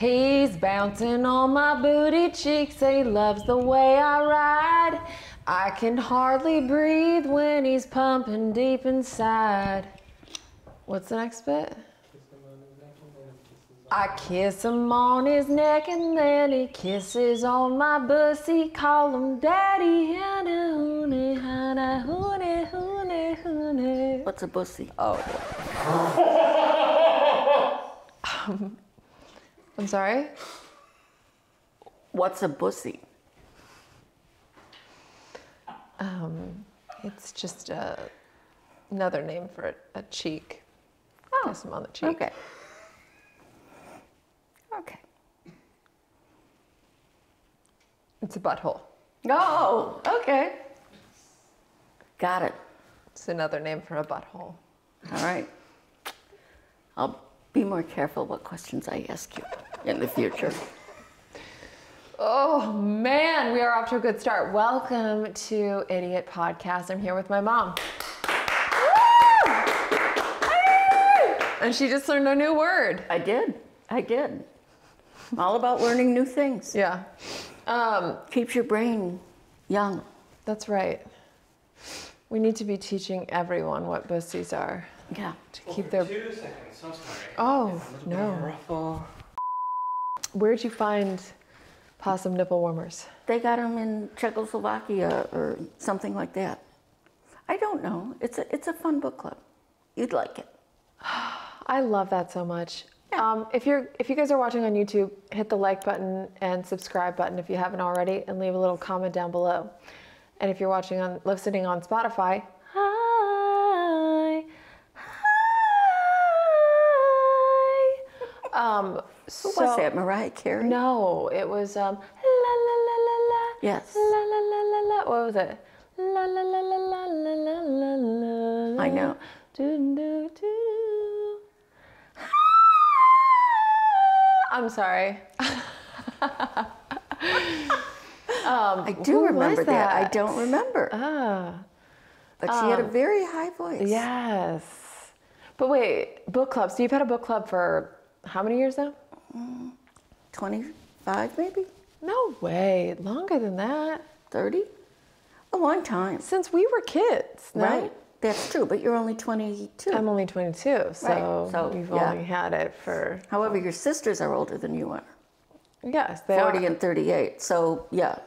He's bouncing on my booty cheeks, and he loves the way I ride. I can hardly breathe when he's pumping deep inside. What's the next bit? I kiss him on his neck and then he kisses on my bussy. Call him daddy. What's a bussy? Oh. I'm sorry? What's a bussy? It's just another name for a cheek. Oh, Kiss him on the cheek. Okay. Okay. It's a butthole. Oh, okay. Got it. It's another name for a butthole. All right. I'll be more careful what questions I ask you in the future. Oh man, we are off to a good start. Welcome to Idiot Podcast. I'm here with my mom. Woo! And she just learned a new word. I did. I'm all about learning new things. Yeah. Keeps your brain young. That's right. We need to be teaching everyone what bussies are. Yeah. To keep their... 2 seconds, so sorry. Oh, no. Where'd you find possum nipple warmers? They got them in Czechoslovakia or something like that. I don't know. It's a fun book club. You'd like it. I love that so much. Yeah. If you guys are watching on YouTube, hit the like button and subscribe button if you haven't already, and leave a little comment down below. And if you're listening on Spotify, hi. Who was that, Mariah Carey? No, it was la la la la la. Yes. La la la la la. What was it? La la la la la la la la. I know. Do do do. I'm sorry. I do remember that. I don't remember. But she had a very high voice. Yes. But wait, book club. So you've had a book club for how many years now? 25 maybe? No way. Longer than that. 30? A long time. Since we were kids, no? Right. That's true, but you're only 22. I'm only 22, so, Right. So you've yeah. only had it for... However, your sisters are older than you are. Yes, they 40 are. and 38. So, yeah.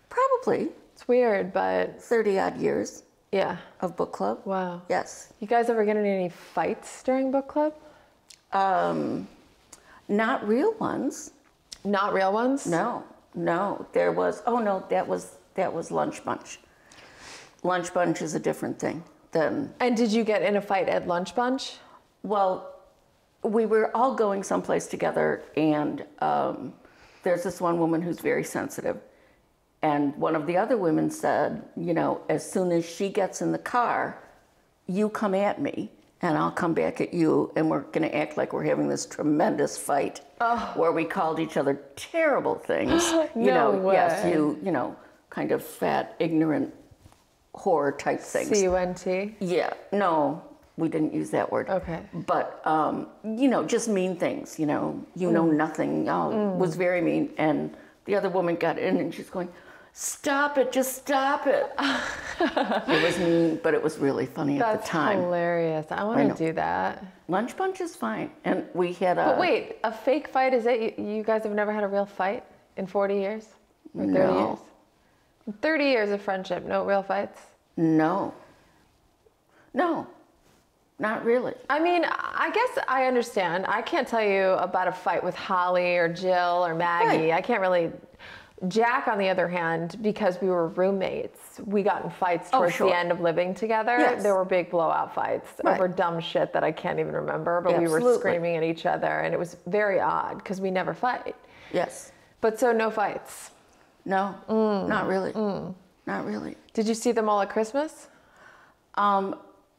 Probably It's weird, but 30 odd years yeah. of book club. Wow. Yes. You guys ever get in any fights during book club? Not real ones. Not real ones? No. There was, that was Lunch Bunch. Lunch Bunch is a different thing than... And did you get in a fight at Lunch Bunch? Well, we were all going someplace together, and there's this one woman who's very sensitive. And one of the other women said, as soon as she gets in the car, you come at me, and I'll come back at you, and we're going to act like we're having this tremendous fight where we called each other terrible things. No way. Yes, kind of fat, ignorant, whore type things. C-U-N-T? Yeah, no, we didn't use that word. Okay. But, just mean things, you know nothing. Was very mean. And the other woman got in and she's going, stop it, just stop it. It was mean, but it was really funny at the time. That's hilarious. I want to do that. Lunch Bunch is fine. And we had a... But wait, a fake fight, is it? You guys have never had a real fight in 40 years? Or 30 No. years? 30 years of friendship, no real fights? No, not really. I mean, I guess I understand. I can't tell you about a fight with Holly or Jill or Maggie. Right. I can't really... Jack, on the other hand, because we were roommates, we got in fights towards sure. the end of living together. Yes. There were big blowout fights over dumb shit that I can't even remember, but we were Absolutely. screaming at each other, and it was very odd because we never fight. Yes. But so no fights. No, not really. Not really. Did you see them all at Christmas?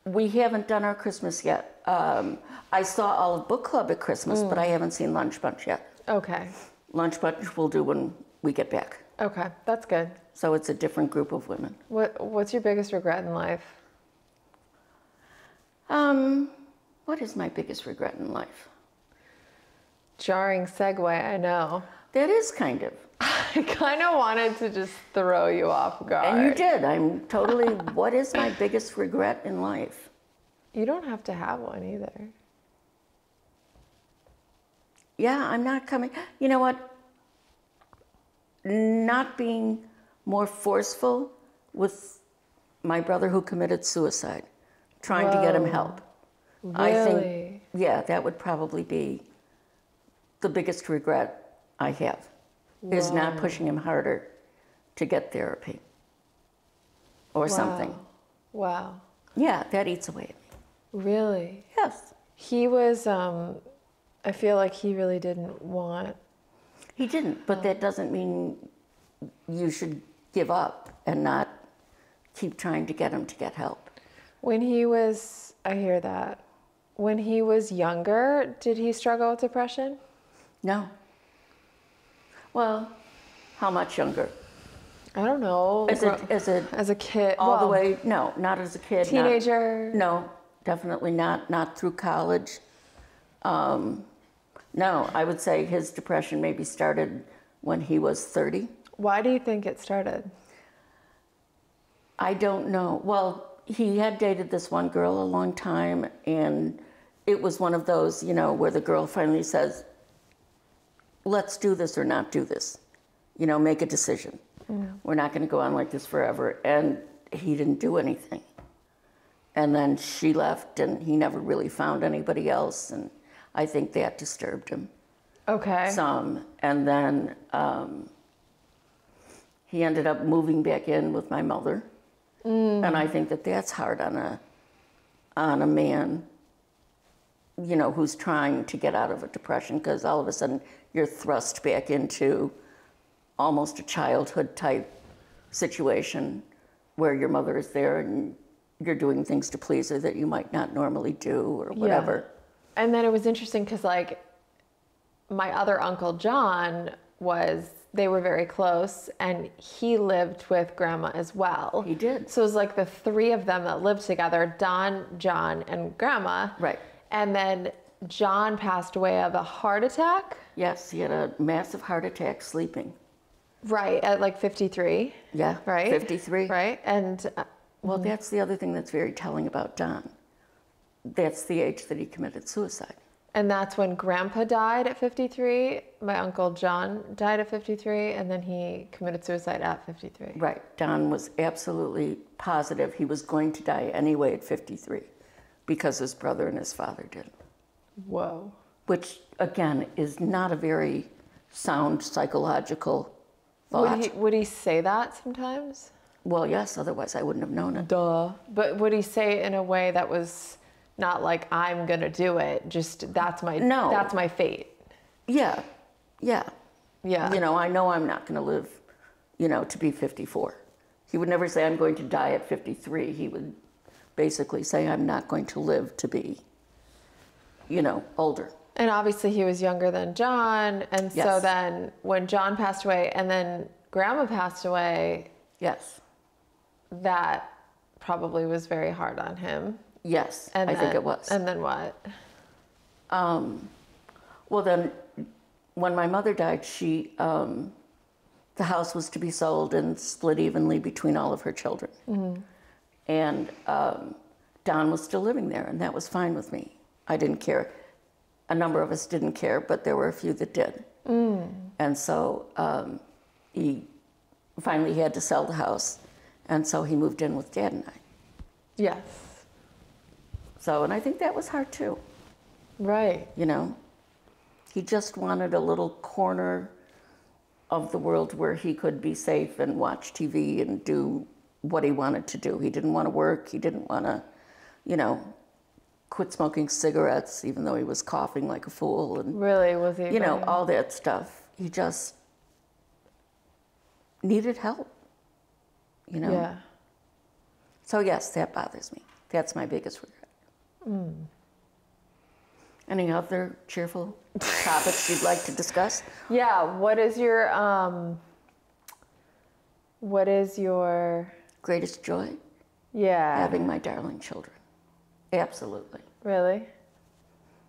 We haven't done our Christmas yet. I saw all of Book Club at Christmas, but I haven't seen Lunch Bunch yet. Okay. Lunch Bunch we'll do when we get back. Okay, that's good. So it's a different group of women. What's your biggest regret in life? What is my biggest regret in life? jarring segue, I know. That is kind of. I kind of wanted to just throw you off guard. And you did. I'm totally, what is my biggest regret in life? You don't have to have one either. Yeah, I'm not coming. You know what? Not being more forceful with my brother who committed suicide, trying to get him help. Really? I think, yeah, that would probably be the biggest regret I have, is not pushing him harder to get therapy or something. Wow. Yeah, that eats away at me. Really? Yes. He was, I feel like he really didn't want. He didn't, but that doesn't mean you should give up and not keep trying to get him to get help. When he was, I hear that. When he was younger, did he struggle with depression? No. Well, how much younger? I don't know. As a kid. all the way? No, not as a kid. Teenager? No, definitely not. Not through college. No, I would say his depression maybe started when he was 30. Why do you think it started? I don't know. Well, he had dated this one girl a long time, and it was one of those, you know, where the girl finally says, let's do this or not do this. You know, make a decision. We're not going to go on like this forever. And he didn't do anything. And then she left, and he never really found anybody else. And I think that disturbed him Okay. some. And then he ended up moving back in with my mother. And I think that that's hard on a man, you know, who's trying to get out of a depression, because all of a sudden you're thrust back into almost a childhood type situation where your mother is there and you're doing things to please her that you might not normally do or whatever. Yeah. And then it was interesting because, like, my other uncle John they were very close, and he lived with Grandma as well. He did. So it was like the three of them that lived together, Don, John, and Grandma. Right. And then John passed away of a heart attack. Yes, he had a massive heart attack sleeping. Right, at like 53. Yeah, Right? 53. Right, and... Well, that's the other thing that's very telling about Don. That's the age that he committed suicide. And that's when Grandpa died at 53. My Uncle John died at 53, and then he committed suicide at 53. Right. Don was absolutely positive he was going to die anyway at 53 because his brother and his father did. Whoa. Which, again, is not a very sound psychological thought. Would he say that sometimes? Well, yes, otherwise I wouldn't have known it. Duh. But would he say it in a way that was not like, I'm gonna do it, just that's my fate? Yeah, yeah. Yeah. You know I'm not going to live, you know, to be 54. He would never say, I'm going to die at 53. He would basically say, I'm not going to live to be, you know, older. And obviously he was younger than John, and Yes. so then when John passed away and then Grandma passed away, Yes. that probably was very hard on him. Yes, And I then, think it was. And then what? Well, then, when my mother died, the house was to be sold and split evenly between all of her children. Mm-hmm. And Don was still living there, and that was fine with me. I didn't care. A number of us didn't care, but there were a few that did. And so he finally had to sell the house, and so he moved in with Dad and I. Yes. So, and I think that was hard too. Right. You know, he just wanted a little corner of the world where he could be safe and watch TV and do what he wanted to do. He didn't want to work. He didn't want to, you know, quit smoking cigarettes, even though he was coughing like a fool. And, Really, was he? you know, all that stuff. He just needed help, you know? Yeah. So yes, that bothers me. That's my biggest regret. Any other cheerful topics you'd like to discuss? Yeah. What is your Greatest joy? yeah. Having my darling children. Absolutely. Really?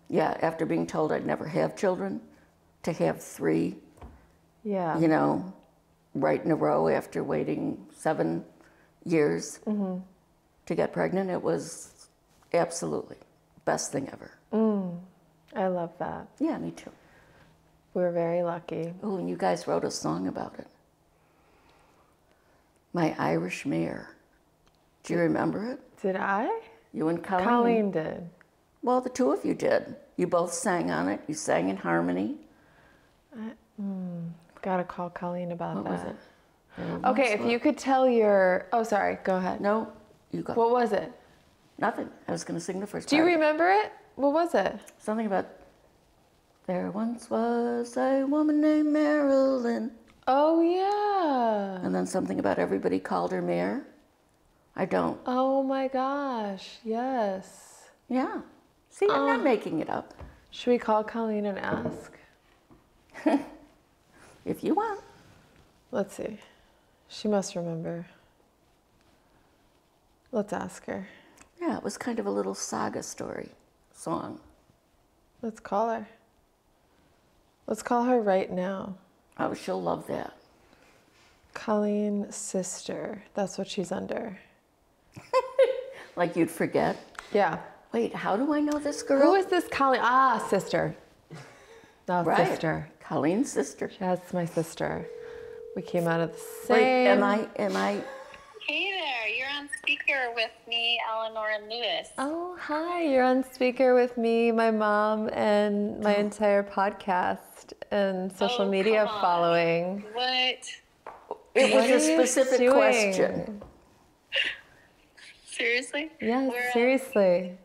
Yeah, after being told I'd never have children, to have 3, Yeah. you know, right in a row after waiting 7 years to get pregnant. It was absolutely best thing ever. I love that. Yeah, me too. We're very lucky. Oh, and you guys wrote a song about it. My Irish Mare. Do you remember it? Did I? You and Colleen. Colleen did. Well, the 2 of you did. You both sang on it. You sang in harmony. Gotta call Colleen about What that. was it? Okay, if you could tell your... Oh, sorry. Go ahead. No, you go. What was it? Nothing. I was going to sing the first Do you part. remember it? What was it? Something about, there once was a woman named Marilyn. Oh, yeah. And then something about everybody called her Mare. I don't. Oh, my gosh. Yes. Yeah. See, I'm not making it up. Should we call Colleen and ask? If you want. Let's see. She must remember. Let's ask her. Yeah, it was kind of a little saga story song. Let's call her. Let's call her right now. Oh, she'll love that. Colleen's sister. That's what she's under. Like you'd forget. Yeah. Wait, how do I know this girl? Who is this Colleen? Ah, sister. No, Right. sister. Colleen's sister. That's my sister. We came out of the same. Wait, am I? Hey there, you're on speaker with me, Eleanor and Lewis. Oh, hi. You're on speaker with me, my mom, and my entire podcast and social Oh, media come on. following. What? It was What a are you specific doing? question. Seriously? Yes, We're, seriously.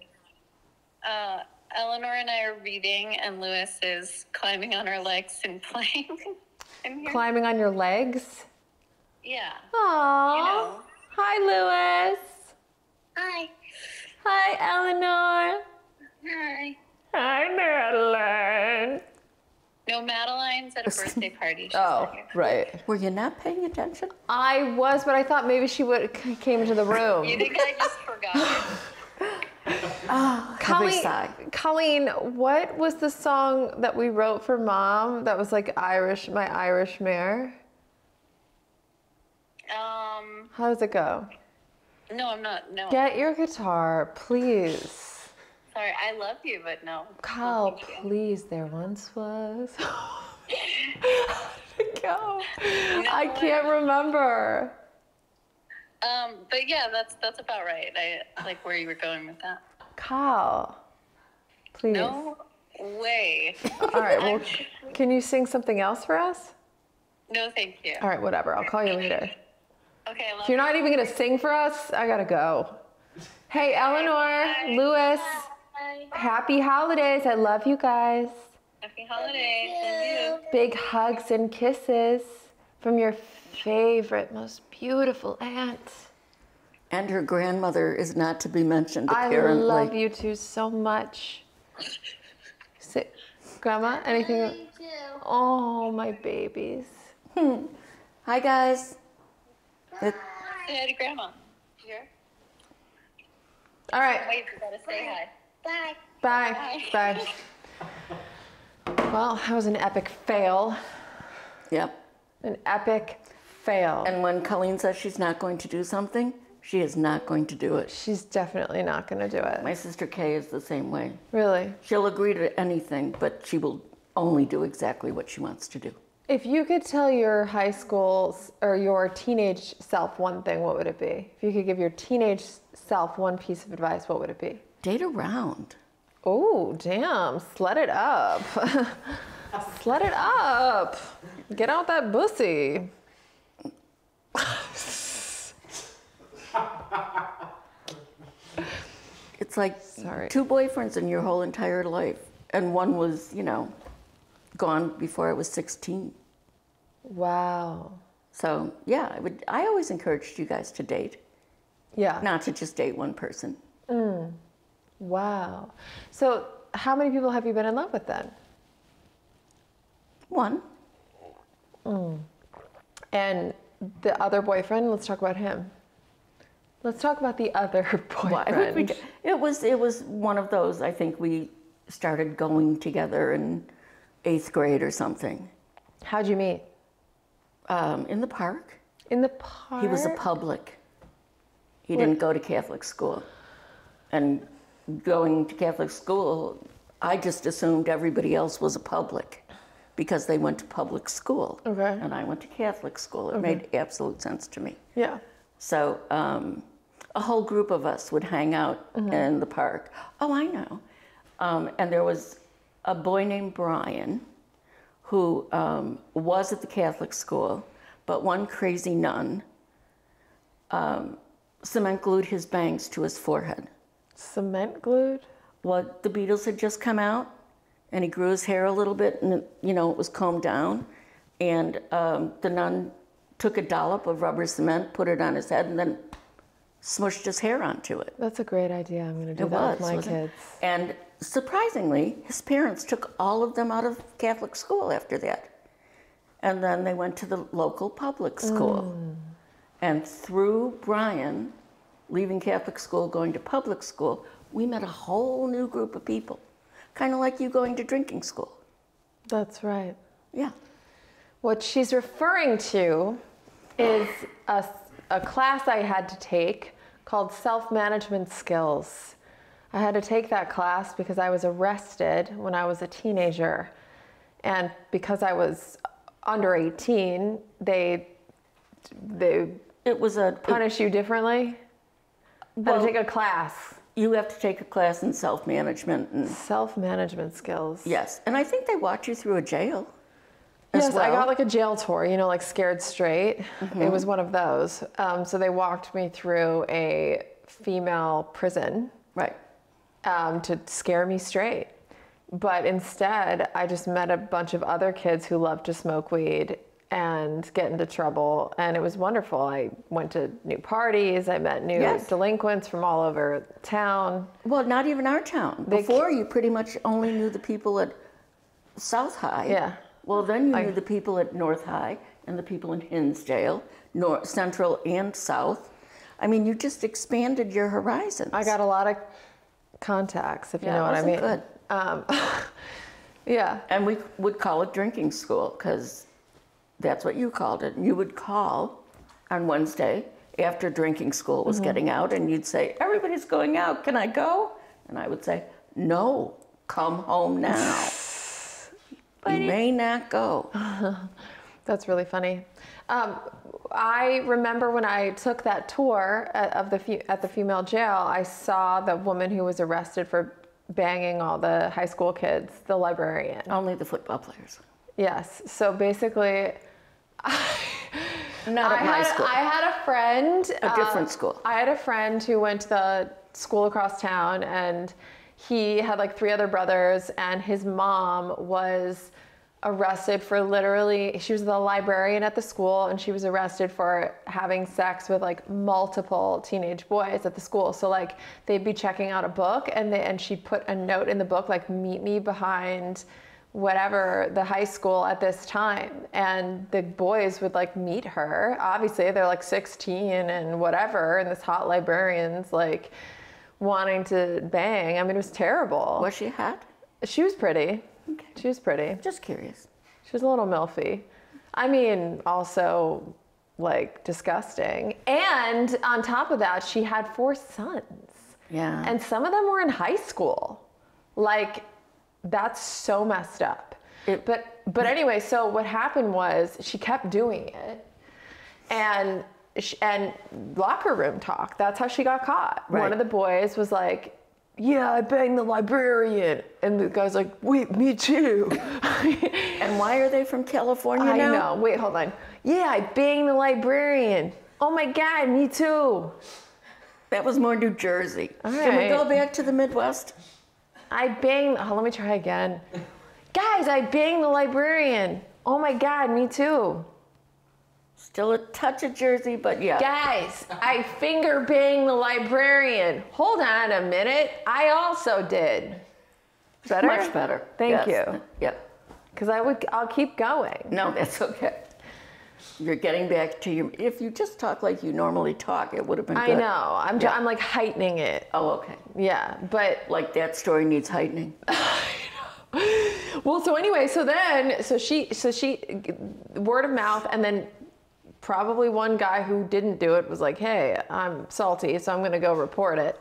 Eleanor and I are reading, and Lewis is climbing on her legs and playing. in here. Climbing on your legs. Yeah. Aww. You know. Hi, Lewis. Hi. Hi, Eleanor. Hi. Hi, Madeline. No, Madeline's at a birthday party. She's Oh, not here. right. Were you not paying attention? I was, but I thought maybe she would came into the room. You think I just forgot? Heavy sigh. Colleen, what was the song that we wrote for Mom that was like Irish, My Irish Mare? How does it go? No, I'm not. No. Get your guitar, please. Sorry, I love you, but no. Kyle, Thank you. please, there once was. How did it go? I can't remember. But yeah, that's about right. I like where you were going with that. Kyle, please. No way. All right, well, can you sing something else for us? No, thank you. All right, whatever. I'll call you later. Okay, I love If you're not even going to sing for us, I got to go. Hey, Eleanor, Lewis, Bye. happy holidays. I love you guys. Happy holidays. And you. Big hugs and kisses from your favorite, most beautiful aunt. And her grandmother is not to be mentioned, I apparently. love you two so much. Sit. Grandma, anything? Oh, my babies. Hi, guys. Say hi to Grandma. Here. All right. Wait, you gotta say hi. Bye. Bye. Bye. Well, that was an epic fail. Yep. An epic fail. And when Colleen says she's not going to do something, she is not going to do it. She's definitely not going to do it. My sister Kay is the same way. Really? She'll agree to anything, but she will only do exactly what she wants to do. If you could tell your high school or your teenage self one thing, what would it be? If you could give your teenage self one piece of advice, what would it be? Date around. Oh, damn. Slut it up. Slut it up. Get out that bussy. It's like Sorry. 2 boyfriends in your whole entire life. And one was, gone before I was 16. Wow. So yeah, I always encouraged you guys to date, Yeah. not to just date one person. Wow. So how many people have you been in love with then? One. And the other boyfriend, let's talk about him. Let's talk about the other Why would we boyfriend. it was one of those. I think we started going together, and 8th grade or something. How'd you meet? In the park. In the park? He was a public. He didn't go to Catholic school. And going to Catholic school, I just assumed everybody else was a public because they went to public school. Okay. And I went to Catholic school. It made absolute sense to me. Yeah. So a whole group of us would hang out in the park. Oh, I know. And there was a boy named Brian who was at the Catholic school, but one crazy nun cement glued his bangs to his forehead. Cement glued? Well, the Beatles had just come out, and he grew his hair a little bit, and it was combed down. And the nun took a dollop of rubber cement, put it on his head, and then smushed his hair onto it. That's a great idea. I'm going to do that with my kids. And surprisingly, his parents took all of them out of Catholic school after that. And then they went to the local public school. And through Brian leaving Catholic school, going to public school, we met a whole new group of people. Kind of like you going to drinking school. That's right. Yeah. What she's referring to is a class I had to take called Self-Management Skills. I had to take that class because I was arrested when I was a teenager. And because I was under 18, they punish you differently. I had to take a class. You have to take a class in self-management. And Self-management skills. yes, and I think they walked you through a jail. Yes, well. I got like a jail tour, like Scared Straight. It was one of those. So they walked me through a female prison. Right. To scare me straight. But instead, I just met a bunch of other kids who loved to smoke weed and get into trouble. And it was wonderful. I went to new parties. I met new delinquents from all over town. Well, not even our town. Before, you pretty much only knew the people at South High. Yeah. Well, then you knew the people at North High and the people in Hinsdale, Central and South. I mean, you just expanded your horizons. I got a lot of contacts, if you know what I mean. Good. Yeah. And we would call it drinking school because that's what you called it. You would call on Wednesday after drinking school was getting out, and you'd say, everybody's going out, can I go? And I would say, no, come home now. You may not go. That's really funny. I remember when I took that tour at the female jail, I saw the woman who was arrested for banging all the high school kids, the librarian. Only the football players. Yes. So basically, Not at my school. I had a friend. A different school. I had a friend who went to the school across town, and he had like 3 other brothers, and his mom was arrested for she was the librarian at the school, and she was arrested for having sex with like multiple teenage boys at the school. So like they'd be checking out a book, and she put a note in the book like, meet me behind whatever the high school at this time, and the boys would like meet her. Obviously they're like 16 and whatever, and this hot librarian's like wanting to bang. I mean, it was terrible. Was she hot? She was pretty. Okay. She was pretty. Just curious. She was a little milfy. I mean, also like disgusting. And on top of that, she had 4 sons. Yeah. And some of them were in high school. Like, that's so messed up. But anyway, so what happened was she kept doing it, and locker room talk. That's how she got caught. Right. One of the boys was like, yeah, I banged the librarian. And the guy's like, wait, me too. And why are they from California now? I know. Wait, hold on. Yeah, I banged the librarian. Oh my God, me too. That was more New Jersey. All Can we right. go back to the Midwest? I banged, let me try again. Guys, I banged the librarian. Oh my God, me too. Still a touch of Jersey, but yeah. Guys, I finger banged the librarian. Hold on a minute. I also did. Better? Much better. Thank Yes. you. Yep. Because I'll keep going. No, that's okay. You're getting back to if you just talk like you normally talk, it would have been good. I know. I'm like heightening it. Oh, okay. Yeah, but Like that story needs heightening. Well, so anyway, so she, word of mouth, and then probably one guy who didn't do it was like, hey, I'm salty, so I'm going to go report it.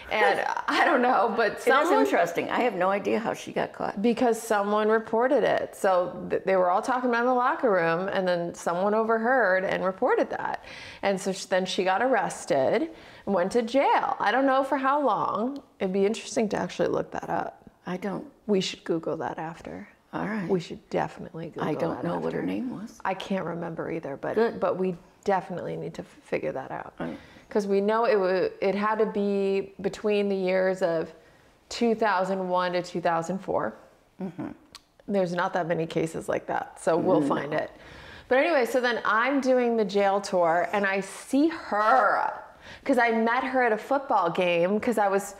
And I don't know, but That's interesting. I have no idea how she got caught. because someone reported it. So they were all talking about it in the locker room, and then someone overheard and reported that. And so then she got arrested and went to jail. I don't know for how long. It'd be interesting to actually look that up. I don't. We should Google that after. All right. We should definitely Google I that don't know what after. her name was. I can't remember either, Good. but we definitely need to figure that out. Right. Because we know it had to be between the years of 2001 to 2004. Mm-hmm. There's not that many cases like that, so we'll find it. But anyway, so then I'm doing the jail tour, and I see her, because I met her at a football game, because I was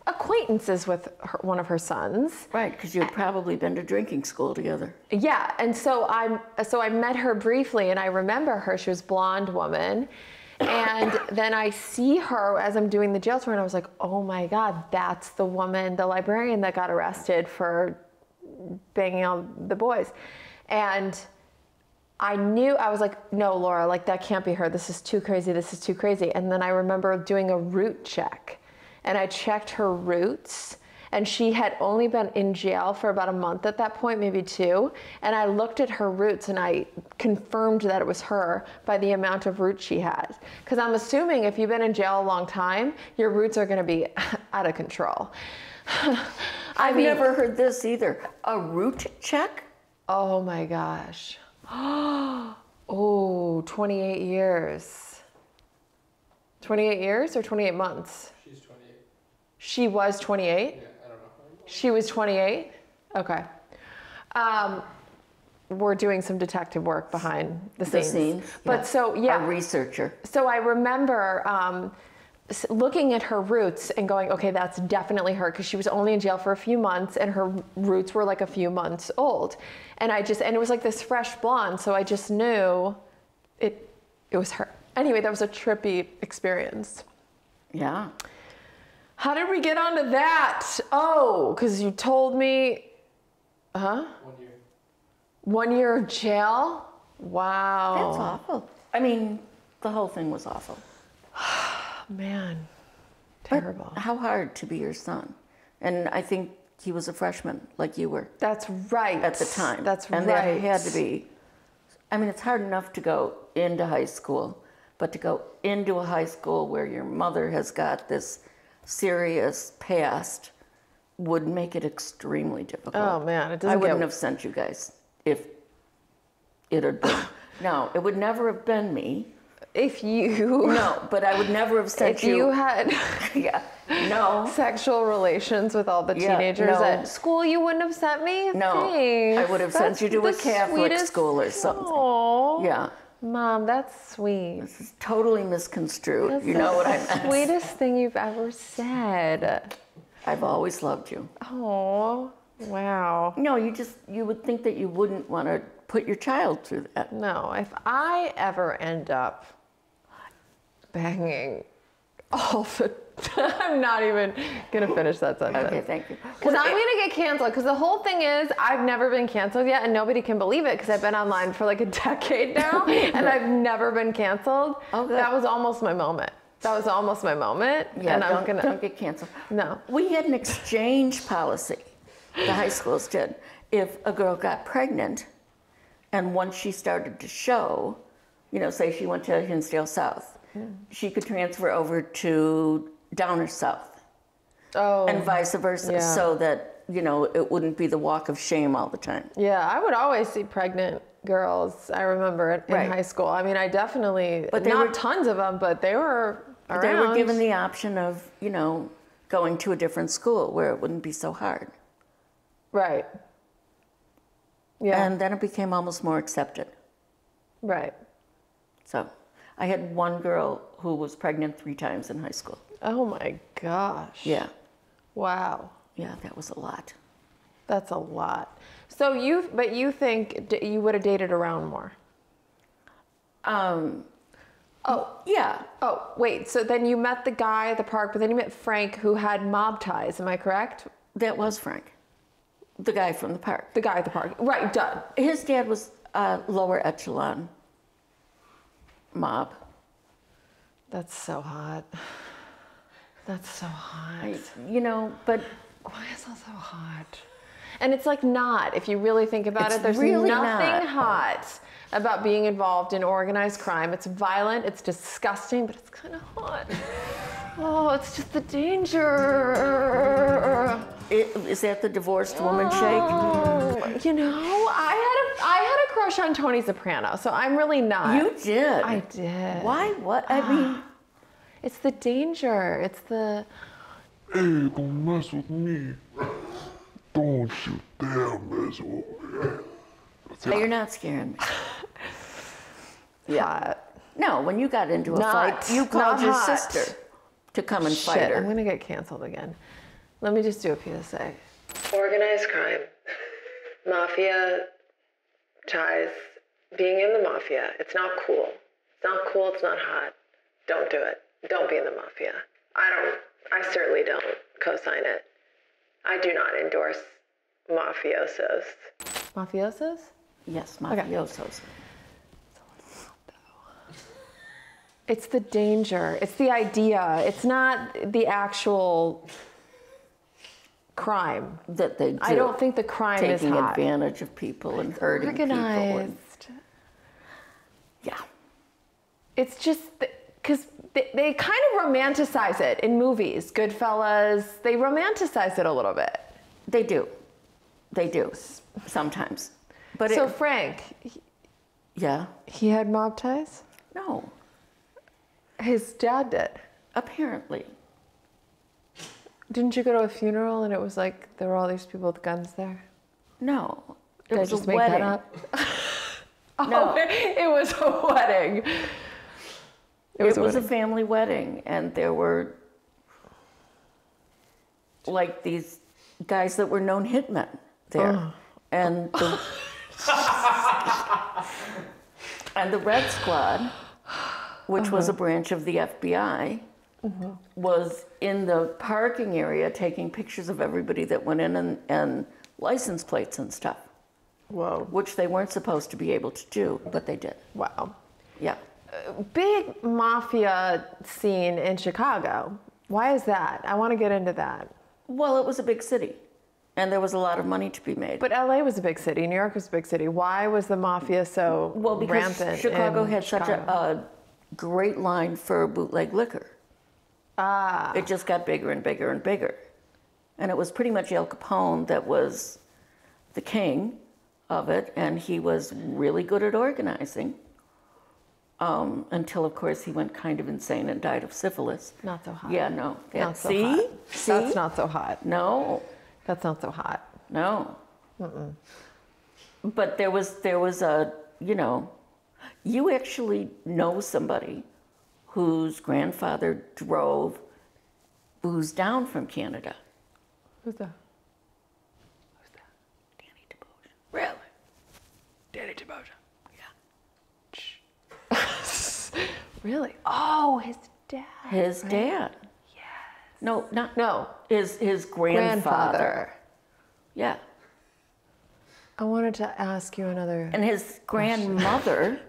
acquaintances with one of her sons. Right, because you had probably been to drinking school together. Yeah, and so I met her briefly, and I remember her. She was a blonde woman. And then I see her as I'm doing the jail tour, and I was like, oh my God, that's the woman, the librarian that got arrested for banging on the boys. And I was like, no, Laura, like that can't be her. This is too crazy. This is too crazy. And then I remember doing a root check, and I checked her roots, and she had only been in jail for about a month at that point, maybe 2. And I looked at her roots, and I confirmed that it was her by the amount of roots she had. Because I'm assuming if you've been in jail a long time, your roots are going to be out of control. I've never heard this either. A root check? Oh my gosh. Oh, 28 years. 28 years or 28 months? She's 28. She was 28? Yeah, I don't know. She was 28? Okay. We're doing some detective work behind the scenes. But yeah. so, yeah. A researcher. So I remember looking at her roots and going, okay, that's definitely her, because she was only in jail for a few months, and her roots were like a few months old. And it was like this fresh blonde, so I just knew it was her. Anyway, that was a trippy experience. Yeah. How did we get onto that? Oh, because you told me, 1 year. 1 year of jail? Wow. That's awful. I mean, the whole thing was awful. Man, terrible. But how hard to be your son. And I think he was a freshman, like you were. That's right. At the time. That's and right. And that had to be, I mean, it's hard enough to go into high school, but to go into a high school where your mother has got this serious past would make it extremely difficult. Oh man, it doesn't I wouldn't have sent you guys if it had been. No, it would never have been me. If you... No, but I would never have sent you... If you had yeah, no. sexual relations with all the teenagers no. at school, you wouldn't have sent me? No, Thanks. I would have sent you to a Catholic school or something. Oh, Yeah. Mom, that's sweet. This is totally misconstrued. That's you know what I meant. Sweetest thing you've ever said. I've always loved you. Oh, wow. No, you would think that you wouldn't want to put your child through that. No, if I ever end up banging all the... I'm not even going to finish that sentence. Okay, thank you. Because I'm going to get canceled. Because the whole thing is, I've never been canceled yet, and nobody can believe it because I've been online for like a decade now, and I've never been canceled. Oh, good. That was almost my moment. Yeah, and don't get canceled. No. We had an exchange policy, the high schools did. If a girl got pregnant, and once she started to show, say she went to Hinsdale South, she could transfer over to Downer South. Oh. And vice versa, Yeah. so that, it wouldn't be the walk of shame all the time. Yeah, I would always see pregnant girls. I remember it in Right. high school. I mean, I definitely, But they not were- tons of them, but they were around. They were given the option of, going to a different school where it wouldn't be so hard. Right. Yeah. And then it became almost more accepted. Right. So I had one girl who was pregnant 3 times in high school. Oh my gosh. Yeah. Wow. Yeah, that was a lot. That's a lot. So you think you would have dated around more? Yeah. Oh, wait. So then you met the guy at the park, but then you met Frank who had mob ties. Am I correct? That was Frank. The guy from the park. The guy at the park. Right, done. His dad was lower echelon mob. That's so hot. That's so hot. You know, but Why is that so hot? And it's like not, if you really think about It's it, there's really nothing not. hot about being involved in organized crime. It's violent, it's disgusting, but it's kind of hot. Oh, it's just the danger. is that the divorced woman shake? Oh, you know, I had a crush on Tony Soprano, so I'm really not. You did. I did. Why? What? I mean, It's the danger. It's the. Hey, don't mess with me. Don't you dare mess with me. you're not scaring me. Yeah. No, when you got into a Not- fight, you called not your hot. sister to come and fight Shit, her. I'm gonna get canceled again. Let me just do a PSA. Organized crime, mafia ties, being in the mafia. It's not cool. It's not cool. It's not hot. Don't do it. Don't be in the mafia. I certainly don't co-sign it. I do not endorse mafiosos. Mafiosos? Yes, mafiosos. It's the danger. It's the idea. It's not the actual crime. That they do. I don't think the crime is taking hot. advantage of people and hurting people. And, Organized. yeah. It's just because they kind of romanticize it in movies. Goodfellas, they romanticize it a little bit. They do. They do. Sometimes. But So Frank, yeah. he had mob ties? No. His dad did. Apparently. Didn't you go to a funeral and it was like there were all these people with guns there? No. It Did I was just a make wedding. that up? Oh, No. it was a wedding. It was a wedding. family wedding, and there were like these guys that were known hitmen there, and the and the Red Squad, which was a branch of the FBI, was in the parking area taking pictures of everybody that went in and license plates and stuff, Whoa. which they weren't supposed to be able to do, but they did. Wow. Yeah. Big mafia scene in Chicago. Why is that? I want to get into that. Well, it was a big city, and there was a lot of money to be made. But LA was a big city. New York was a big city. Why was the mafia so Well, because rampant? Chicago in had such Chicago? a great line for bootleg liquor. Ah. It just got bigger and bigger and bigger. And it was pretty much Al Capone that was the king of it, and he was really good at organizing. Until, of course, he went kind of insane and died of syphilis. Not so hot. Yeah, no. Not so see? hot. See? That's not so hot. No, That's not so hot. no. But there was a, you actually know somebody whose grandfather drove booze down from Canada. Who's that? Danny DeBoja. Really? Danny DeBoja. Yeah. Really? Oh, his dad. His dad. Yes. No, not No. his grandfather. Grandfather. Yeah. I wanted to ask you another. And his grandmother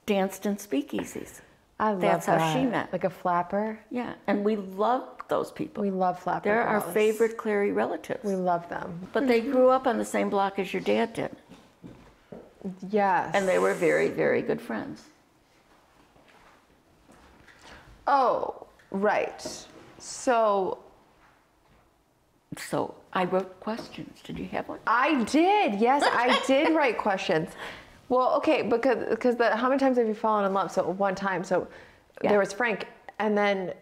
danced in speakeasies. I love That's that. how she met. Like a flapper. Yeah, and we love those people. We love flapper They're our girls. favorite Clary relatives. We love them. But they grew up on the same block as your dad did. Yes. And they were very, very good friends. Oh, right. So So I wrote questions. Did you have one? I did. Yes, I did write questions. Well, okay, because how many times have you fallen in love? So one time. So Yeah. there was Frank, and then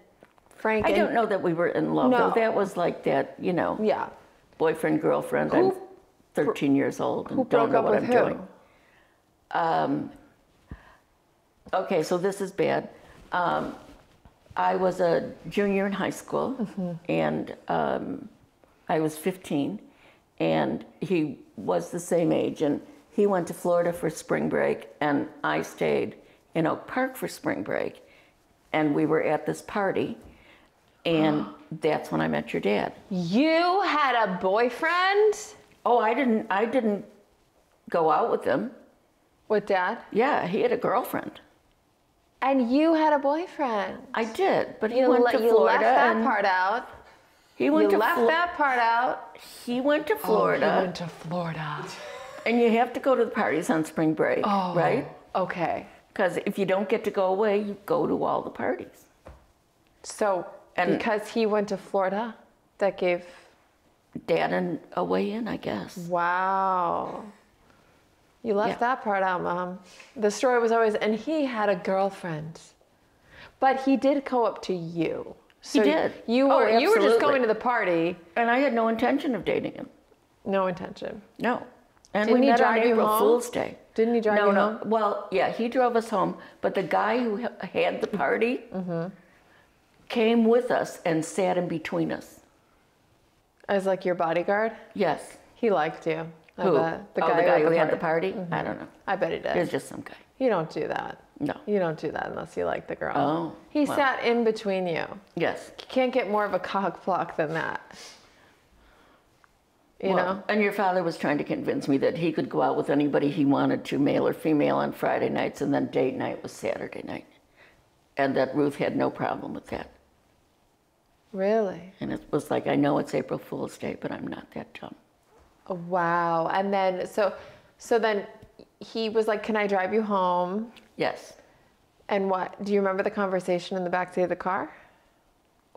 Frank. I and, don't know that we were in love, No. though. That was like that, Yeah. boyfriend, girlfriend. Who- I'm 13 years old and Who don't broke know up what with I'm who? doing. Okay, so this is bad. I was a junior in high school, and I was 15, and he was the same age, and he went to Florida for spring break, and I stayed in Oak Park for spring break, and we were at this party, and that's when I met your dad. You had a boyfriend? Oh, I didn't go out with him. With Dad? Yeah, he had a girlfriend. And you had a boyfriend. I did, but he You went le- to you Florida. left that and part out. He went You to left that part out. He went to Oh, Florida, he went to Florida. and you have to go to the parties on spring break, Oh, right? okay. Because if you don't get to go away, you go to all the parties. So, And- because he went to Florida, that gave. Dad and a way in, I guess. Wow. You left that part out, Mom. The story was always, and he had a girlfriend. But he did go up to you. So did. You Oh, were you were just absolutely. going to the party, And I had no intention of dating him. no intention. No. And Didn't we he met on drive you April home? Fool's Day. Didn't he drive no, you no. home? Well, yeah, he drove us home, but the guy who had the party came with us and sat in between us. As like your bodyguard? Yes. He liked you. I Who? bet. The guy who had the party? I don't know. I bet he did. He was just some guy. You don't do that. No. You don't do that unless you like the girl. Oh, He well. sat in between you. Yes. You can't get more of a cock block than that. You Well, know? and your father was trying to convince me that he could go out with anybody he wanted to, male or female, on Friday nights, and then date night was Saturday night. And that Ruth had no problem with that. Really? And it was like, I know it's April Fool's Day, but I'm not that dumb. Oh, wow. And then, so then he was like, can I drive you home? Yes. And what? Do you remember the conversation in the backseat of the car?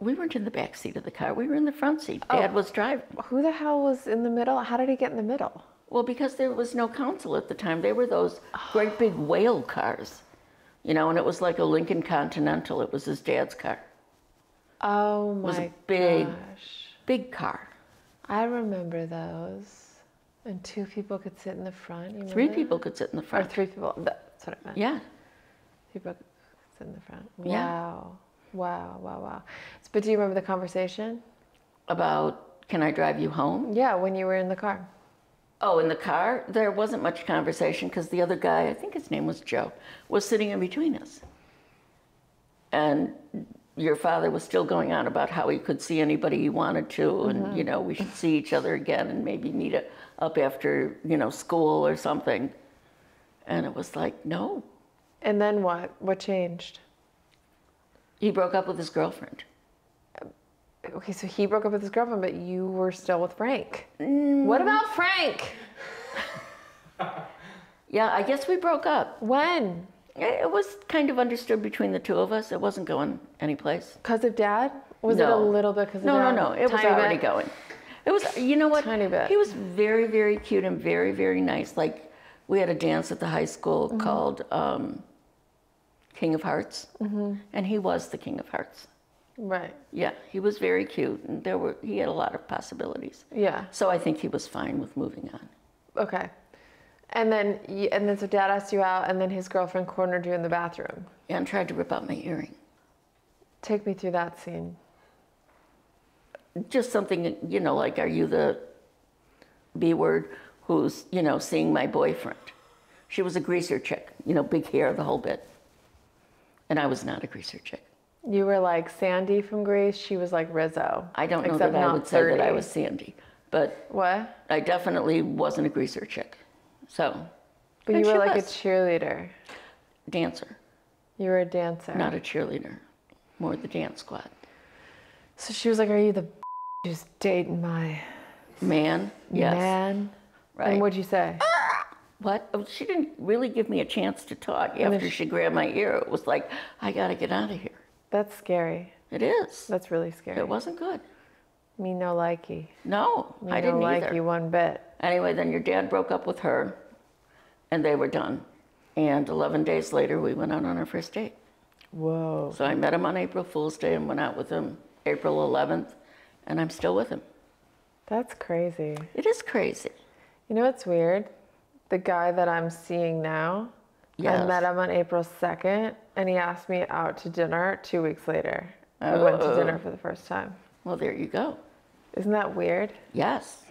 We weren't in the back seat of the car. We were in the front seat. Dad was driving. Who the hell was in the middle? How did he get in the middle? Well, because there was no council at the time. They were those great big whale cars, you know, and it was like a Lincoln Continental. It was his dad's car. Oh my was a big- gosh. Big car. I remember those. And two people could sit in the front. You Three remember? people could sit in the Or front. three people. That's what I meant. Yeah. People could sit in the front. Yeah. Wow. Wow, wow, wow. But do you remember the conversation? About, can I drive you home? Yeah, when you were in the car. Oh, in the car, there wasn't much conversation because the other guy, I think his name was Joe, was sitting in between us. And your father was still going on about how he could see anybody he wanted to, and, you know, we should see each other again and maybe meet up after, you know, school or something. And it was like, no. And then what? What changed? He broke up with his girlfriend. Okay, so he broke up with his girlfriend, but you were still with Frank. What about Frank? Yeah, I guess we broke up. When? It was kind of understood between the two of us. It wasn't going anyplace. Because of Dad? Was it a No. little bit because of No, Dad? no, no. It was Tiny already bit? going. It was, you know what? Tiny bit. He was very, very cute and very, very nice. Like, we had a dance at the high school called King of Hearts, and he was the King of Hearts. Right. Yeah, he was very cute, and he had a lot of possibilities. Yeah. So I think he was fine with moving on. Okay. And then so Dad asked you out, and then his girlfriend cornered you in the bathroom. And tried to rip out my earring. Take me through that scene. Just something, you know, like, are you the B word who's, you know, seeing my boyfriend? She was a greaser chick, you know, big hair, the whole bit. And I was not a greaser chick. You were like Sandy from Grease. She was like Rizzo. I don't know except that I not would say that I 30. was Sandy, but What? I definitely wasn't a greaser chick. So, But and you were she like was. a cheerleader. Dancer, You were a dancer. not a cheerleader, more the dance squad. So she was like, "Are you the who's dating my Man, yes. man?" Right. And what'd you say? What? Oh, she didn't really give me a chance to talk after she grabbed my ear. It was like, I gotta get out of here. That's scary. It is. That's really scary. It wasn't good. Me no likey. No, Me I no didn't like either. you one bit. Anyway, then your dad broke up with her, and they were done. And 11 days later, we went out on our first date. Whoa. So I met him on April Fool's Day and went out with him April 11th, and I'm still with him. That's crazy. It is crazy. You know what's weird? The guy that I'm seeing now, I Yes. met him on April 2nd, and he asked me out to dinner 2 weeks later. We went to dinner for the first time. Well, there you go. Isn't that weird? Yes,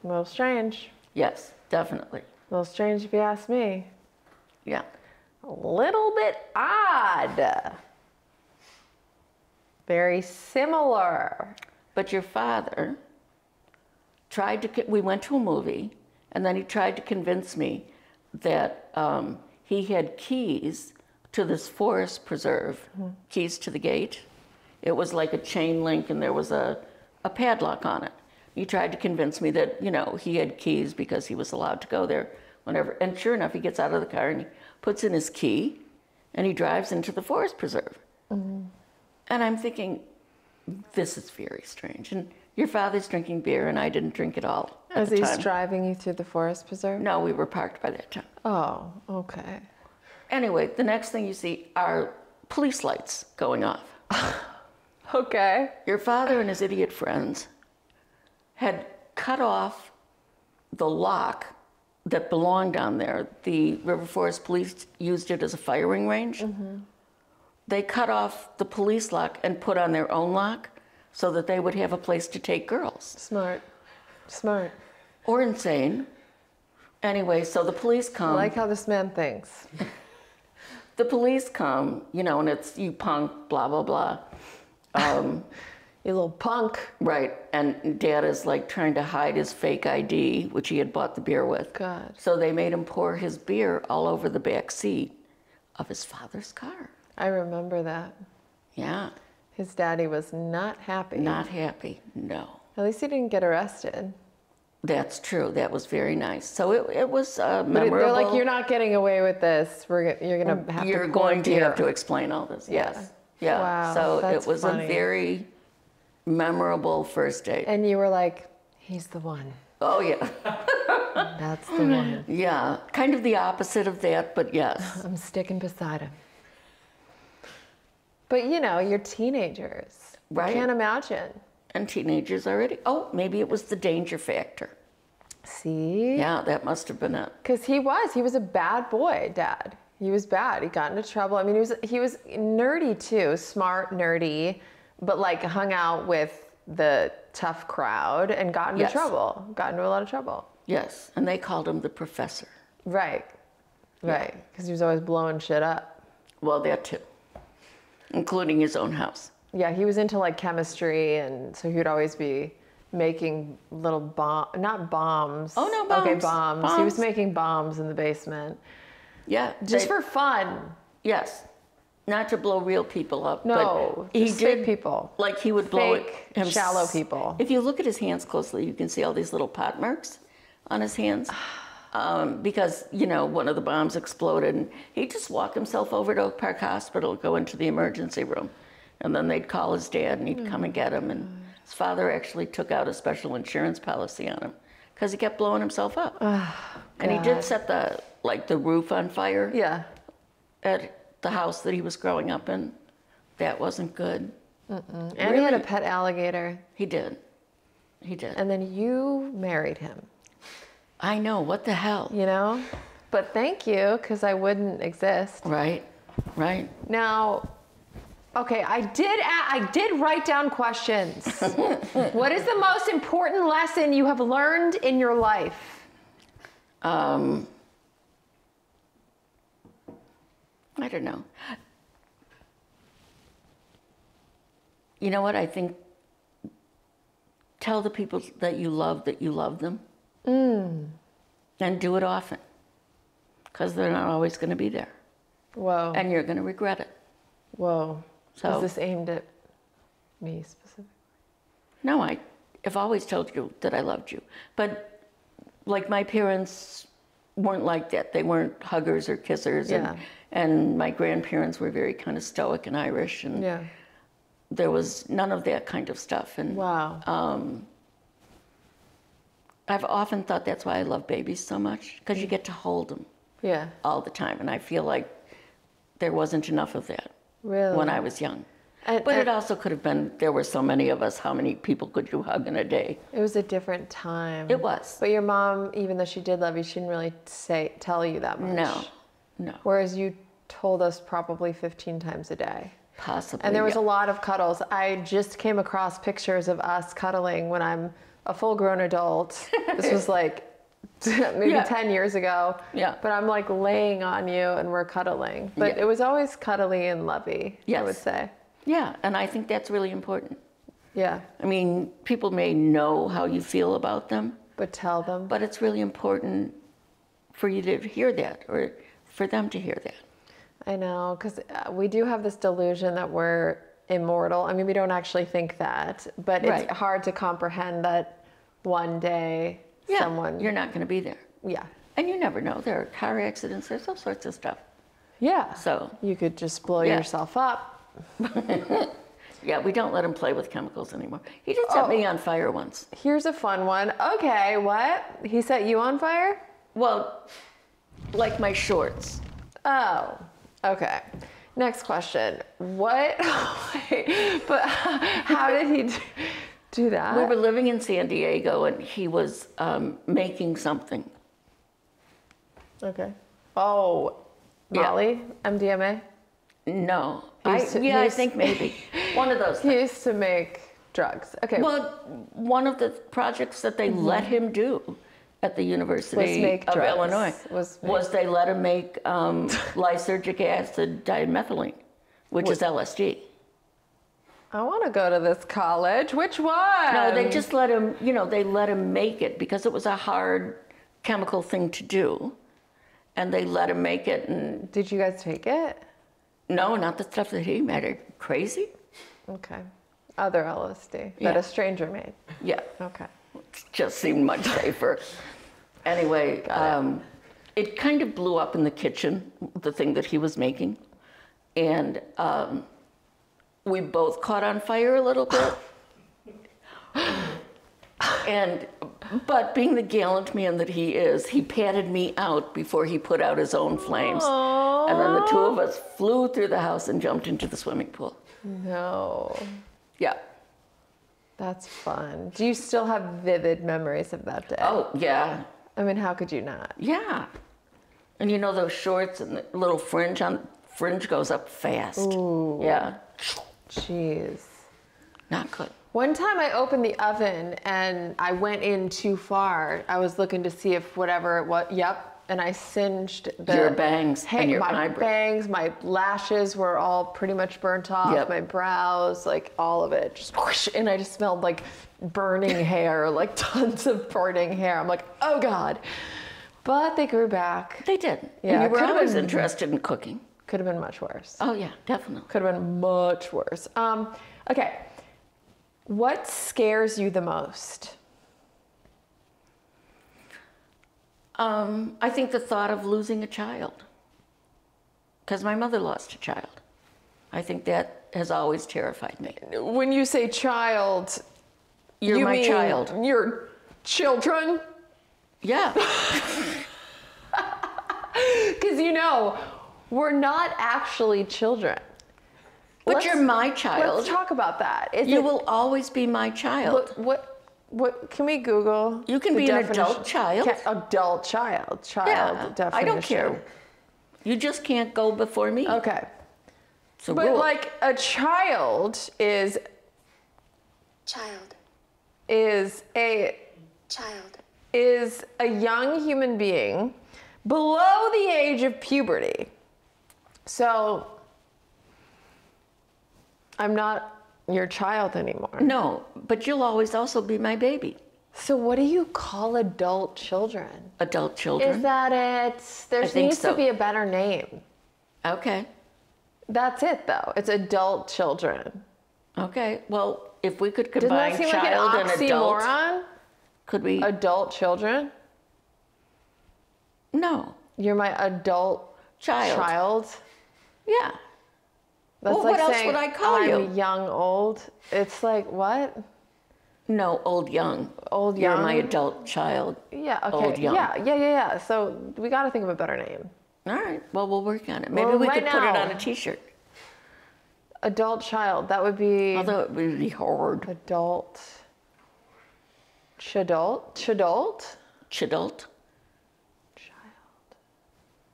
A little strange. yes, definitely. A little strange if you ask me. Yeah. A little bit odd. Very similar. But your father we went to a movie, and then he tried to convince me that he had keys to this forest preserve, keys to the gate. It was like a chain link, and there was a padlock on it. He tried to convince me that, you know, he had keys because he was allowed to go there whenever. And sure enough, he gets out of the car and he puts in his key, and he drives into the forest preserve. And I'm thinking, this is very strange. And your father's drinking beer, and I didn't drink at all at As the he's time. driving you through the forest preserve? No, we were parked by that time. Oh, okay. Anyway, the next thing you see are police lights going off. Okay. Your father and his idiot friends had cut off the lock that belonged down there. The River Forest Police used it as a firing range. They cut off the police lock and put on their own lock so that they would have a place to take girls. Smart. Smart. Or insane. Anyway, so the police I come. like how this man thinks. The police come, you know, and it's you punk, blah, blah, blah. You little punk. Right, and Dad is like trying to hide his fake ID, which he had bought the beer with. God. So they made him pour his beer all over the back seat of his father's car. I remember that. Yeah, His daddy was not happy. not happy, no. At least he didn't get arrested. That's true, that was very nice. So it was But memorable. they're like, you're not getting away with this. You're going to have to You're going to court have to here." explain all this, Yeah. yes. Yeah, Wow, so that's it was funny. a very memorable first date. And you were like, he's the one. Oh, yeah. That's the one. Yeah, kind of the opposite of that, but yes. I'm sticking beside him. But you know, you're teenagers. Right. I can't imagine. And teenagers already. Oh, maybe it was the danger factor. See? Yeah, that must have been it. Because he was a bad boy, Dad. He was bad. He got into trouble. I mean, he was nerdy too, smart, nerdy, but like hung out with the tough crowd and got into Yes. trouble. Got into a lot of trouble. Yes, and they called him the professor. Right. Right. Because he was always blowing shit up. Well, that too, including his own house. Yeah, he was into like chemistry, and so he would always be making little not bombs. Oh, no, Okay, bombs. bombs. He was Bombs. making bombs in the basement. Yeah, Just for fun. yes, not to blow real people up. No, but he just did fake people. Like he would blow Fake, it. shallow people. If you look at his hands closely, you can see all these little pot marks on his hands. Because, you know, one of the bombs exploded, and he'd just walk himself over to Oak Park Hospital, go into the emergency room, and then they'd call his dad, and he'd come and get him. And his father actually took out a special insurance policy on him because he kept blowing himself up. And he did God. set the roof on fire Yeah. at the house that he was growing up in. That wasn't good. And he had a pet alligator. He did. He did. And then you married him, I know, what the hell? you know? But thank you, because I wouldn't exist. Right, right. Now, okay, I did write down questions. What is the most important lesson you have learned in your life? I don't know. You know what? I think tell the people that you love them. And do it often. Because they're not always going to be there. Whoa. And you're going to regret it. Whoa. So- Is this aimed at me specifically? No, I've always told you that I loved you. But like my parents weren't like that. They weren't huggers or kissers. Yeah. And my grandparents were very kind of stoic and Irish. And Yeah. there was none of that kind of stuff. And Wow. I've often thought that's why I love babies so much, because you get to hold them Yeah. all the time. And I feel like there wasn't enough of that Really? when I was young. And- But it and- also could have been, there were so many of us, how many people could you hug in a day? It was a different time. It was. But your mom, even though she did love you, she didn't really tell you that much. No, Whereas you told us probably 15 times a day. possibly. And there was yeah. a lot of cuddles. I just came across pictures of us cuddling when I'm a full-grown adult. This was like maybe Yeah. 10 years ago. Yeah. But I'm like laying on you and we're cuddling. But Yeah. it was always cuddly and lovey, I Yes. would say. Yeah, and I think that's really important. Yeah. I mean, people may know how you feel about them, But tell them. but it's really important for you to hear that, or for them to hear that. I know, because we do have this delusion that we're immortal. I mean, we don't actually think that, but Right. it's hard to comprehend that one day Yeah, someone. you're not going to be there. Yeah. And you never know. There are car accidents. There's all sorts of stuff. Yeah. So, You could just blow Yeah. yourself up. yeah, we don't let him play with chemicals anymore. He did set me on fire once. Here's a fun one. Okay, what? He set you on fire? Well, like my shorts. Oh, okay. Next question. What? But how did he do that? We were living in San Diego, and he was making something. Okay. Oh, Yeah. Molly, MDMA. No, He I used- think maybe one of those. He Things. used to make drugs. Okay. Well, one of the projects that they let him do at the University make of drugs. Illinois Was they let him make lysergic acid dimethylene, which is LSD. I want to go to this college. Which one? No, they just let him. They let him make it because it was a hard chemical thing to do, and they let him make it. And Did you guys take it? no, not the stuff that he made. Are you crazy? Okay. Other LSD that Yeah. a stranger made. Yeah. Okay. Just seemed much safer. Anyway, it kind of blew up in the kitchen, the thing that he was making. And we both caught on fire a little bit. But being the gallant man that he is, he patted me out before he put out his own flames. And then the two of us flew through the house and jumped into the swimming pool. No. Yeah. That's fun. Do you still have vivid memories of that day? Oh, yeah. I mean, how could you not? Yeah. And you know those shorts and the little fringe goes up fast. Ooh. Yeah. Jeez. Not good. One time I opened the oven and I went in too far. I was looking to see if whatever it was, and I singed Your bangs and your my eyebrows. bangs, my lashes were all pretty much burnt off, Yep. my brows, like all of it, just whoosh, and I just smelled like burning hair, like tons of burning hair. I'm like, oh God. But they grew back. They did. Yeah, And you it were could've always been- interested in cooking. Could have been much worse. Oh, yeah, definitely. Could have been much worse. Okay. What scares you the most? I think the thought of losing a child. Because my mother lost a child. I think that has always terrified me. When you say child, You're you my mean child. Your children? Yeah. Because we're not actually children. But Let's- you're my child. Let's talk about that. Is You it- will always be my child. What can we Google? You can the be an definition? adult child. Adult child. Child Yeah, definition. I don't care. You just can't go before me. Okay. It's a But rule. like a child is Child. a young human being below the age of puberty. So I'm not your child anymore. No, but you'll always also be my baby. So what do you call adult children? Adult children. Is that it? There I think needs so. to be a better name. Okay. That's it though. It's adult children. Okay. Well, if we could Doesn't that combine seem like an child and adult, oxymoron? could we? Adult children? No. You're my adult child? Yeah. That's Well, like what else saying would I call I'm you? young old. It's like what? No, old young. Old You're young? my adult child. Yeah, okay. Old young. Yeah. So we got to think of a better name. All right. Well, we'll work on it. Maybe Well, we right could put it now- on a T-shirt. Adult child. That would be Although it would be hard. adult. Chadult? Chadult? Chadult.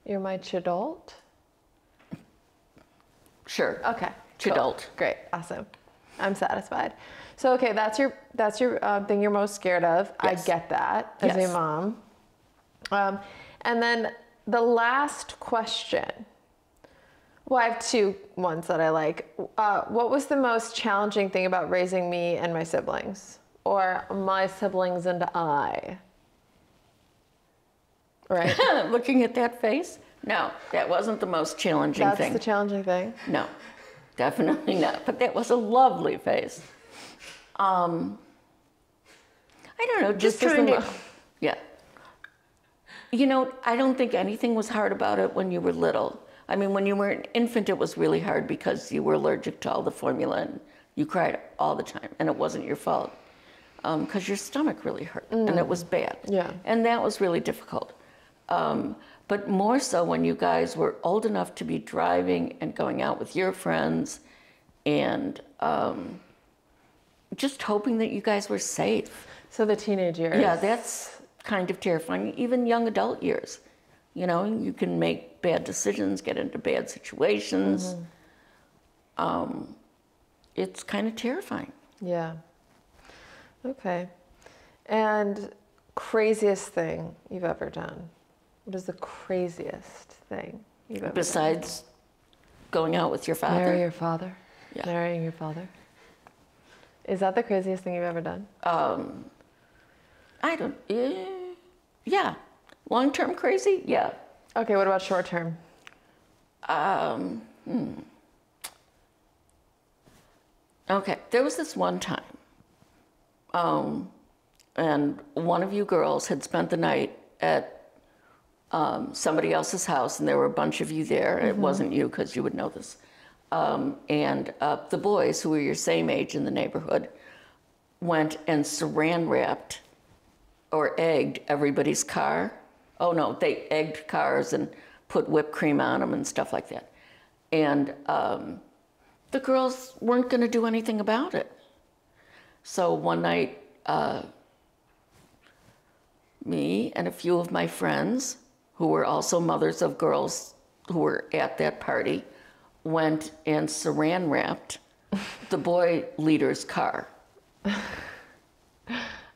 You're my chadult? Sure. Okay. Chadult. Cool. Great. Awesome. I'm satisfied. So okay, that's your thing you're most scared of. Yes. I get that as Yes. a mom. And then the last question. Well, I have two ones that I like. What was the most challenging thing about raising me and my siblings? Or my siblings and I? Right? Looking at that face? No, that wasn't the most challenging That's thing. the challenging thing? No, definitely not. But that was a lovely face. I don't know, just This is trying the to, yeah. You know, I don't think anything was hard about it when you were little. I mean, when you were an infant, it was really hard because you were allergic to all the formula and you cried all the time, and it wasn't your fault because your stomach really hurt and it was bad. Yeah. And that was really difficult. But more so when you guys were old enough to be driving and going out with your friends and just hoping that you guys were safe. So the teenage years. Yeah, that's kind of terrifying. Even young adult years. You know, you can make bad decisions, get into bad situations. It's kind of terrifying. Yeah. Okay. And craziest thing you've ever done? What is the craziest thing you've ever Besides going out with your done? father. Marry your father? Yeah. Marrying your father? Is that the craziest thing you've ever done? I don't, yeah. Long-term crazy? Yeah. Okay, what about short term? Okay, there was this one time, and one of you girls had spent the night at somebody else's house, and there were a bunch of you there. It wasn't you, because you would know this. And the boys, who were your same age in the neighborhood, went and saran wrapped or egged everybody's car. Oh no, they egged cars and put whipped cream on them and stuff like that. And the girls weren't going to do anything about it. So one night, me and a few of my friends, who were also mothers of girls who were at that party, went and saran wrapped the boy leader's car.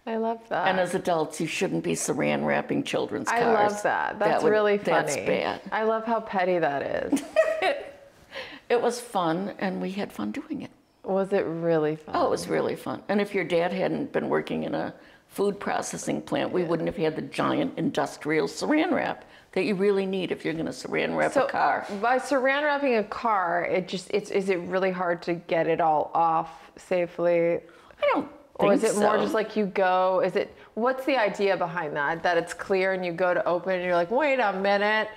I love that. And as adults, you shouldn't be saran wrapping children's cars. I love that. That's really funny. That's bad. I love how petty that is. It was fun, and we had fun doing it. Was it really fun? Oh, it was really fun. And if your dad hadn't been working in a food processing plant, we wouldn't have had the giant industrial saran wrap that you really need if you're going to saran wrap a car. By saran wrapping a car, is it really hard to get it all off safely? I don't think Or is it more so. just like you go, what's the idea behind that? That it's clear and you go to open and you're like, wait a minute.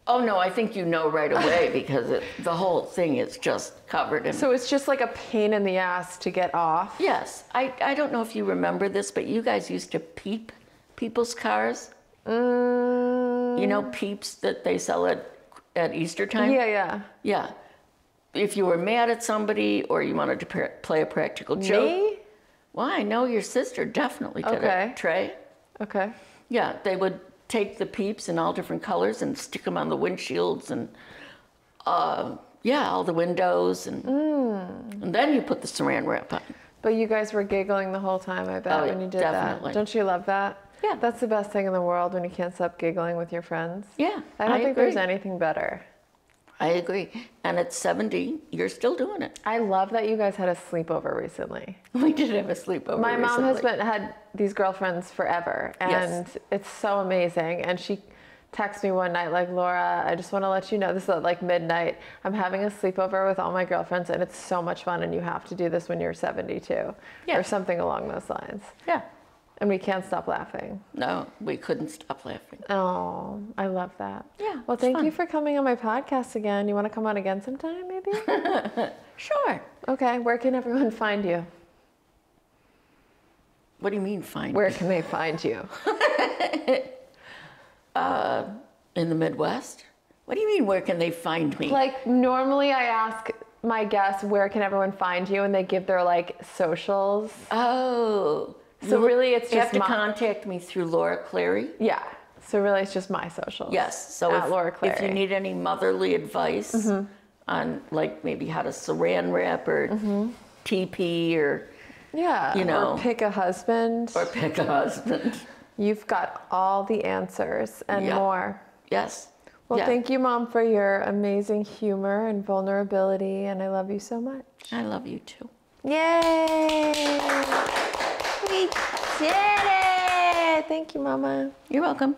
Oh no, I think you know right away because the whole thing is just covered in... So it's just like a pain in the ass to get off? Yes. I don't know if you remember this, but you guys used to peep people's cars. You know, peeps that they sell at Easter time? Yeah. Yeah. If you were mad at somebody or you wanted to play a practical joke. Me? Well, I know your sister definitely did it. Trey? Okay. Yeah, they would take the peeps in all different colors and stick them on the windshields and, all the windows. And then you put the saran wrap on. But you guys were giggling the whole time, I bet, Oh, when you did definitely. that. Don't you love that? Yeah. That's the best thing in the world when you can't stop giggling with your friends. Yeah, I don't think there's agree. anything better. I agree. And at 70, you're still doing it. I love that you guys had a sleepover recently. We did have a sleepover My mom recently. has had these girlfriends forever, and Yes. it's so amazing. And she texted me one night like, Laura, I just want to let you know, this is at like midnight, I'm having a sleepover with all my girlfriends, and it's so much fun, and you have to do this when you're 72. Yeah. Or something along those lines. Yeah. And we can't stop laughing. No, we couldn't stop laughing. Oh, I love that. Yeah, Well, it's thank fun. you for coming on my podcast again. You want to come on again sometime, maybe? Sure. Okay, where can everyone find you? What do you mean find Where can they find you? in the Midwest? What do you mean, where can they find me? Like, normally I ask my guests, where can everyone find you? And they give their, like, socials. Oh. So really it's You just have to my- contact me through Laura Clary. Yeah. So really it's just my socials. Yes. So At Laura Clary. if you need any motherly advice on like maybe how to saran wrap or TP or Yeah. you know. Or pick a husband. or pick a husband. You've got all the answers and Yeah. more. Yes. Well, Yeah. thank you, Mom, for your amazing humor and vulnerability, and I love you so much. I love you too. Yay! We did it! Thank you, Mama. You're welcome.